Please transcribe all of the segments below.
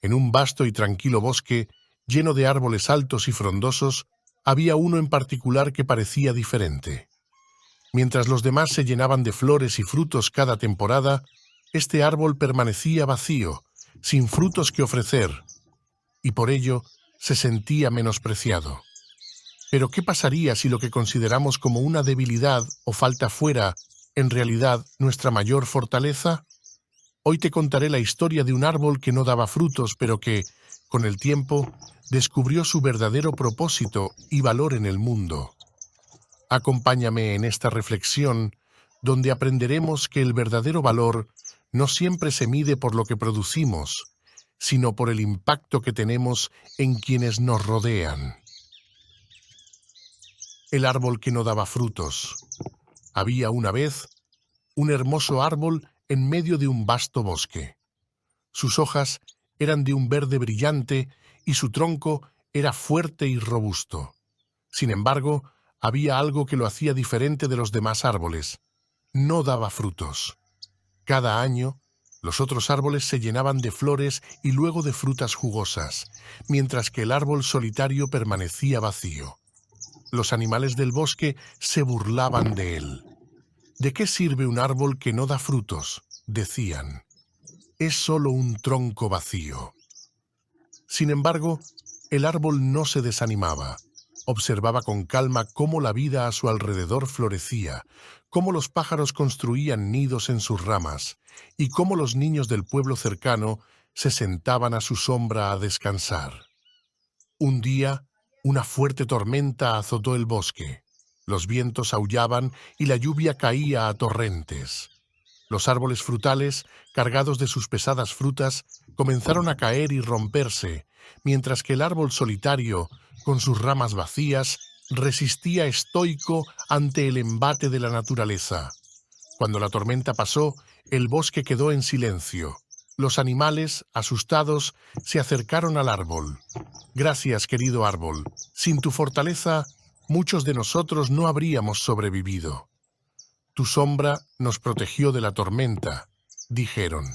En un vasto y tranquilo bosque, lleno de árboles altos y frondosos, había uno en particular que parecía diferente. Mientras los demás se llenaban de flores y frutos cada temporada, este árbol permanecía vacío, sin frutos que ofrecer, y por ello se sentía menospreciado. Pero ¿qué pasaría si lo que consideramos como una debilidad o falta fuera, en realidad, nuestra mayor fortaleza? Hoy te contaré la historia de un árbol que no daba frutos, pero que, con el tiempo, descubrió su verdadero propósito y valor en el mundo. Acompáñame en esta reflexión, donde aprenderemos que el verdadero valor no siempre se mide por lo que producimos, sino por el impacto que tenemos en quienes nos rodean. El árbol que no daba frutos. Había una vez un hermoso árbol en medio de un vasto bosque. Sus hojas eran de un verde brillante y su tronco era fuerte y robusto. Sin embargo, había algo que lo hacía diferente de los demás árboles. No daba frutos. Cada año, los otros árboles se llenaban de flores y luego de frutas jugosas, mientras que el árbol solitario permanecía vacío. Los animales del bosque se burlaban de él. ¿De qué sirve un árbol que no da frutos?, decían. Es solo un tronco vacío. Sin embargo, el árbol no se desanimaba. Observaba con calma cómo la vida a su alrededor florecía, cómo los pájaros construían nidos en sus ramas y cómo los niños del pueblo cercano se sentaban a su sombra a descansar. Un día, una fuerte tormenta azotó el bosque. Los vientos aullaban y la lluvia caía a torrentes. Los árboles frutales, cargados de sus pesadas frutas, comenzaron a caer y romperse, mientras que el árbol solitario, con sus ramas vacías, resistía estoico ante el embate de la naturaleza. Cuando la tormenta pasó, el bosque quedó en silencio. Los animales, asustados, se acercaron al árbol. Gracias, querido árbol. Sin tu fortaleza, muchos de nosotros no habríamos sobrevivido. Tu sombra nos protegió de la tormenta, dijeron.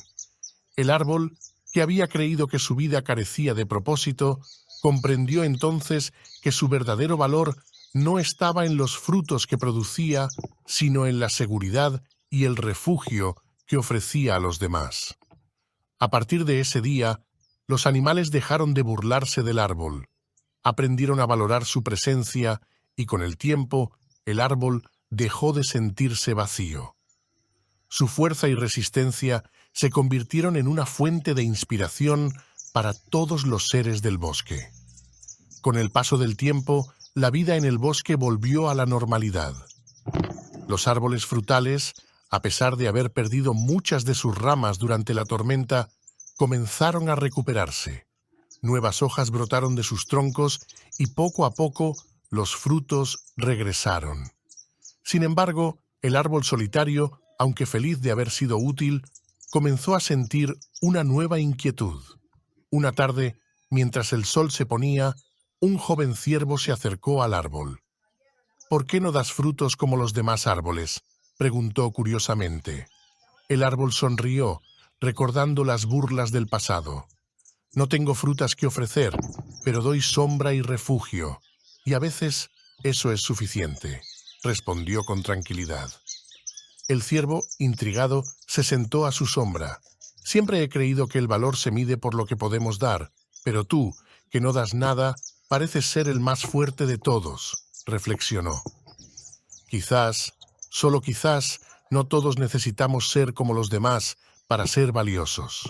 El árbol, que había creído que su vida carecía de propósito, comprendió entonces que su verdadero valor no estaba en los frutos que producía, sino en la seguridad y el refugio que ofrecía a los demás. A partir de ese día, los animales dejaron de burlarse del árbol, aprendieron a valorar su presencia y con el tiempo el árbol dejó de sentirse vacío. Su fuerza y resistencia se convirtieron en una fuente de inspiración para todos los seres del bosque. Con el paso del tiempo, la vida en el bosque volvió a la normalidad. Los árboles frutales, a pesar de haber perdido muchas de sus ramas durante la tormenta, comenzaron a recuperarse. Nuevas hojas brotaron de sus troncos y poco a poco los frutos regresaron. Sin embargo, el árbol solitario, aunque feliz de haber sido útil, comenzó a sentir una nueva inquietud. Una tarde, mientras el sol se ponía, un joven ciervo se acercó al árbol. «¿Por qué no das frutos como los demás árboles?», preguntó curiosamente. El árbol sonrió, recordando las burlas del pasado. «No tengo frutas que ofrecer, pero doy sombra y refugio, y a veces eso es suficiente», respondió con tranquilidad. El ciervo, intrigado, se sentó a su sombra. «Siempre he creído que el valor se mide por lo que podemos dar, pero tú, que no das nada, pareces ser el más fuerte de todos», reflexionó. Quizás, solo quizás, no todos necesitamos ser como los demás para ser valiosos.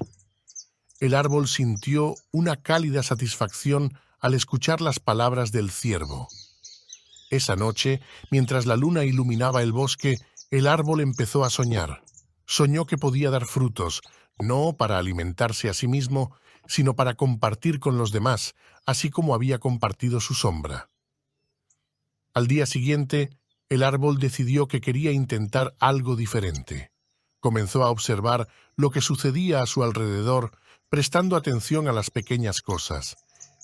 El árbol sintió una cálida satisfacción al escuchar las palabras del ciervo. Esa noche, mientras la luna iluminaba el bosque, el árbol empezó a soñar. Soñó que podía dar frutos, no para alimentarse a sí mismo, sino para compartir con los demás, así como había compartido su sombra. Al día siguiente, el árbol decidió que quería intentar algo diferente. Comenzó a observar lo que sucedía a su alrededor, prestando atención a las pequeñas cosas: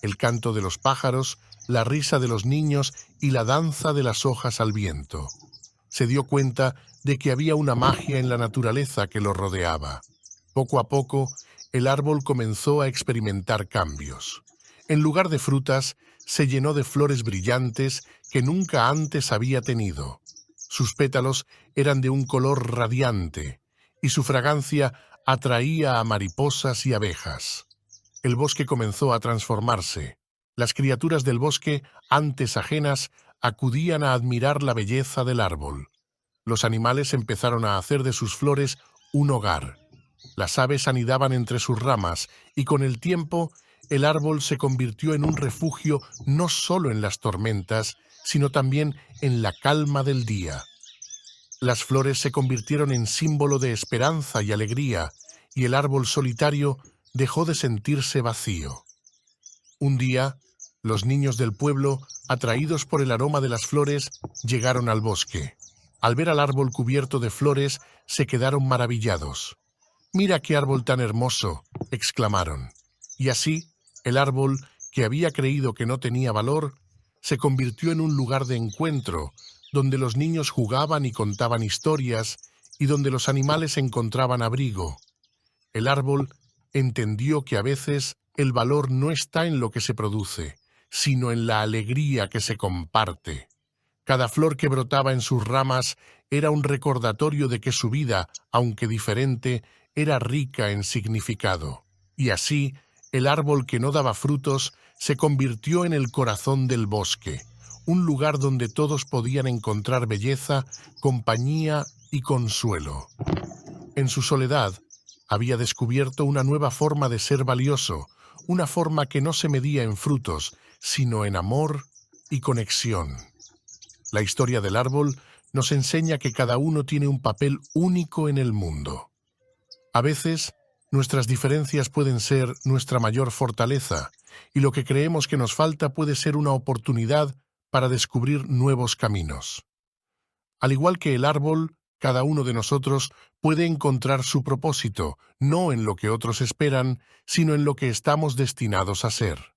el canto de los pájaros, la risa de los niños y la danza de las hojas al viento. Se dio cuenta de que había una magia en la naturaleza que lo rodeaba. Poco a poco, el árbol comenzó a experimentar cambios. En lugar de frutas, se llenó de flores brillantes que nunca antes había tenido. Sus pétalos eran de un color radiante y su fragancia atraía a mariposas y abejas. El bosque comenzó a transformarse. Las criaturas del bosque, antes ajenas, acudían a admirar la belleza del árbol. Los animales empezaron a hacer de sus flores un hogar. Las aves anidaban entre sus ramas y con el tiempo el árbol se convirtió en un refugio no solo en las tormentas, sino también en la calma del día. Las flores se convirtieron en símbolo de esperanza y alegría, y el árbol solitario dejó de sentirse vacío. Un día, los niños del pueblo, atraídos por el aroma de las flores, llegaron al bosque. Al ver al árbol cubierto de flores, se quedaron maravillados. «¡Mira qué árbol tan hermoso!», exclamaron. Y así, el árbol, que había creído que no tenía valor, se convirtió en un lugar de encuentro, donde los niños jugaban y contaban historias, y donde los animales encontraban abrigo. El árbol entendió que a veces el valor no está en lo que se produce, sino en la alegría que se comparte. Cada flor que brotaba en sus ramas era un recordatorio de que su vida, aunque diferente, era rica en significado. Y así, el árbol que no daba frutos se convirtió en el corazón del bosque, un lugar donde todos podían encontrar belleza, compañía y consuelo. En su soledad, había descubierto una nueva forma de ser valioso, una forma que no se medía en frutos, sino en amor y conexión. La historia del árbol nos enseña que cada uno tiene un papel único en el mundo. A veces, nuestras diferencias pueden ser nuestra mayor fortaleza, y lo que creemos que nos falta puede ser una oportunidad para descubrir nuevos caminos. Al igual que el árbol, cada uno de nosotros puede encontrar su propósito, no en lo que otros esperan, sino en lo que estamos destinados a ser.